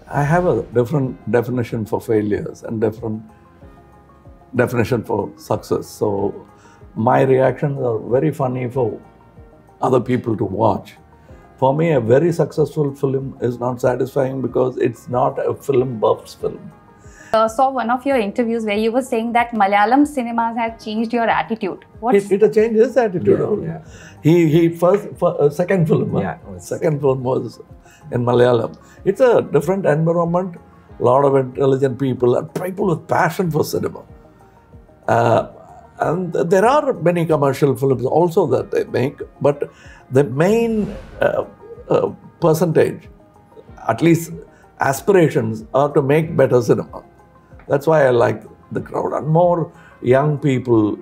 I have a different definition for failures and different definition for success. So my reactions are very funny for other people to watch. For me, a very successful film is not satisfying because it's not a film buff's film. I saw one of your interviews where you were saying that Malayalam cinemas have changed your attitude. It has changed his attitude. Yeah. He second film. Yeah, second film was in Malayalam. It's a different environment, a lot of intelligent people, and people with passion for cinema. And there are many commercial films also that they make, but the main percentage, at least aspirations, are to make better cinema. That's why I like the crowd, and more young people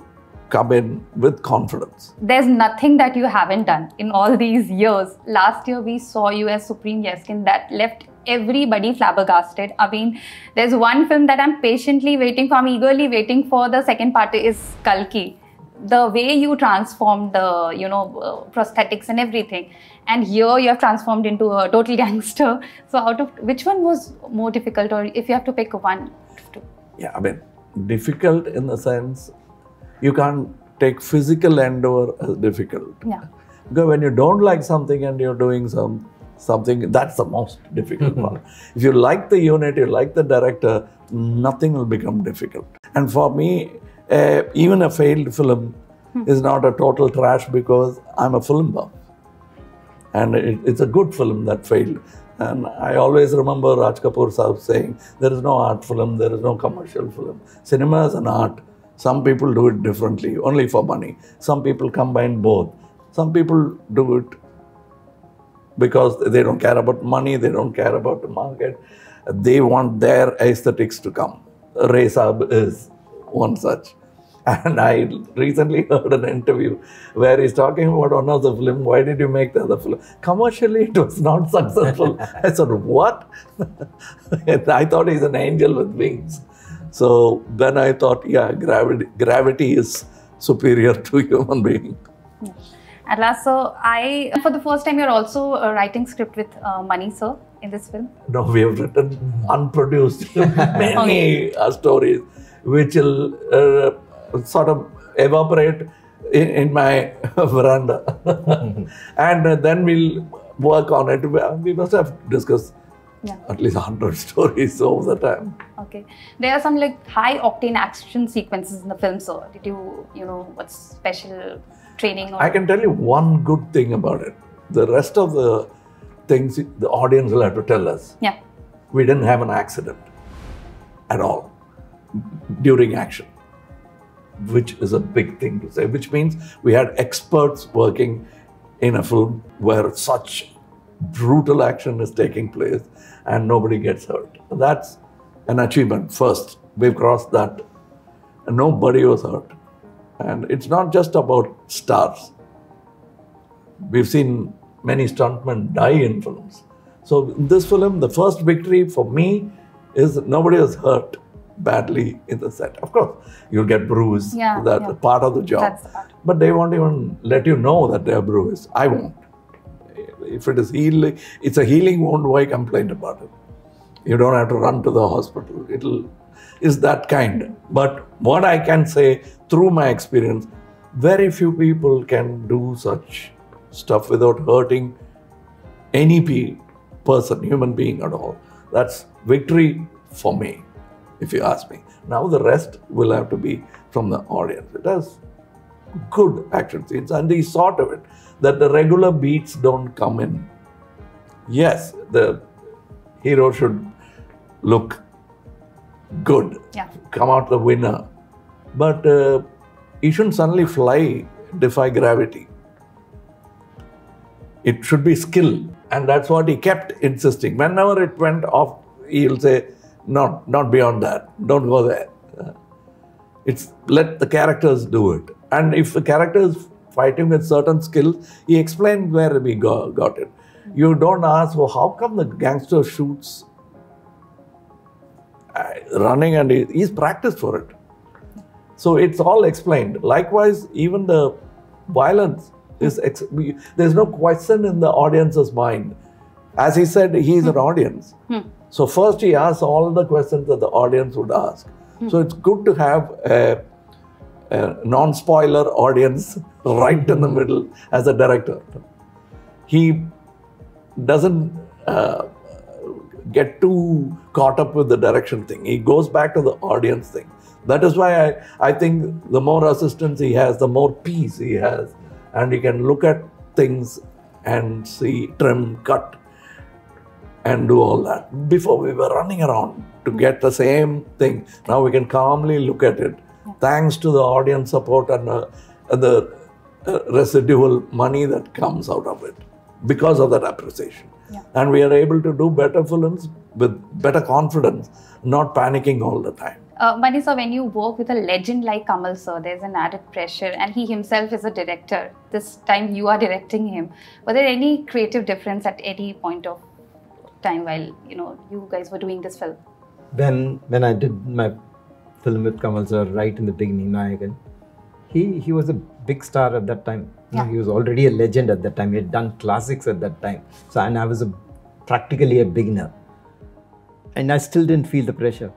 come in with confidence. There's nothing that you haven't done in all these years. Last year we saw you as Supreme Yeskin that left everybody flabbergasted. I mean, there's one film that I'm patiently waiting for, I'm eagerly waiting for. The second part is 𝐂𝐿𝐾𝐽. The way you transformed the, prosthetics and everything. And here you have transformed into a total gangster. So out of which one was more difficult, or if you have to pick one? Yeah, I mean, difficult in the sense you can't take physical endeavor as difficult. Yeah. Because when you don't like something and you're doing something, that's the most difficult part. If you like the unit, you like the director, nothing will become difficult. And for me, even a failed film is not a total trash because I'm a film buff. And it's a good film that failed. And I always remember Raj Kapoor Sahib saying, there is no art film, there is no commercial film. Cinema is an art. Some people do it differently, only for money. Some people combine both. Some people do it because they don't care about money, they don't care about the market. They want their aesthetics to come. Ray Saab is one such. And I recently heard an interview where he's talking about one of the film. Why did you make the other film? Commercially, it was not successful. I said, what? I thought he's an angel with wings. So then I thought, yeah, gravity is superior to human being. Yeah. At last, so for the first time, you're also writing script with Mani sir in this film? No, we have written unproduced many stories which will sort of evaporate in my veranda. And then we'll work on it. We must have discussed at least 100 stories over the time. Okay. There are some like high octane action sequences in the film, so did you, what's special training? Or I can tell you one good thing about it. The rest of the things the audience will have to tell us. Yeah. We didn't have an accident at all during action, which is a big thing to say, which means we had experts working in a film where such brutal action is taking place and nobody gets hurt. That's an achievement first. We've crossed that and nobody was hurt. And it's not just about stars. We've seen many stuntmen die in films. So in this film, the first victory for me is that nobody was hurt badly in the set. Of course, you'll get bruised. That's part of the job. That's the part. But they won't even let you know that they're bruised. I won't. If it is healing, it's a healing wound, why complain about it? You don't have to run to the hospital. It's that kind. But what I can say through my experience, very few people can do such stuff without hurting any person, human being at all. That's victory for me, if you ask me. Now the rest will have to be from the audience. It has good action scenes and he saw to it that the regular beats don't come in. Yes, the hero should look good, come out the winner, but he shouldn't suddenly fly, defy gravity. It should be skill, and that's what he kept insisting. Whenever it went off, he'll say, not beyond that, don't go there. It's let the characters do it. And if the character is fighting with certain skills, he explained where we got it. You don't ask, well, how come the gangster shoots running and he's practiced for it. So it's all explained. Likewise, even the violence is, there's no question in the audience's mind. As he said, he's an audience. So first he asks all the questions that the audience would ask. So it's good to have a non-spoiler audience right in the middle as a director. He doesn't get too caught up with the direction thing. He goes back to the audience thing. That is why I think the more assistance he has, the more peace he has. And he can look at things and see, trim, cut, and do all that. Before we were running around to get the same thing. Now we can calmly look at it, thanks to the audience support and the residual money that comes out of it because of that appreciation. And we are able to do better films with better confidence, not panicking all the time. Mani sir, when you work with a legend like Kamal sir, there's an added pressure, and he himself is a director. This time you are directing him. Were there any creative difference at any point of time while you guys were doing this film? When I did my film with Kamal sir right in the beginning, Nayakan, he was a big star at that time. He was already a legend at that time. He had done classics at that time. So, and I was practically a beginner. And I still didn't feel the pressure.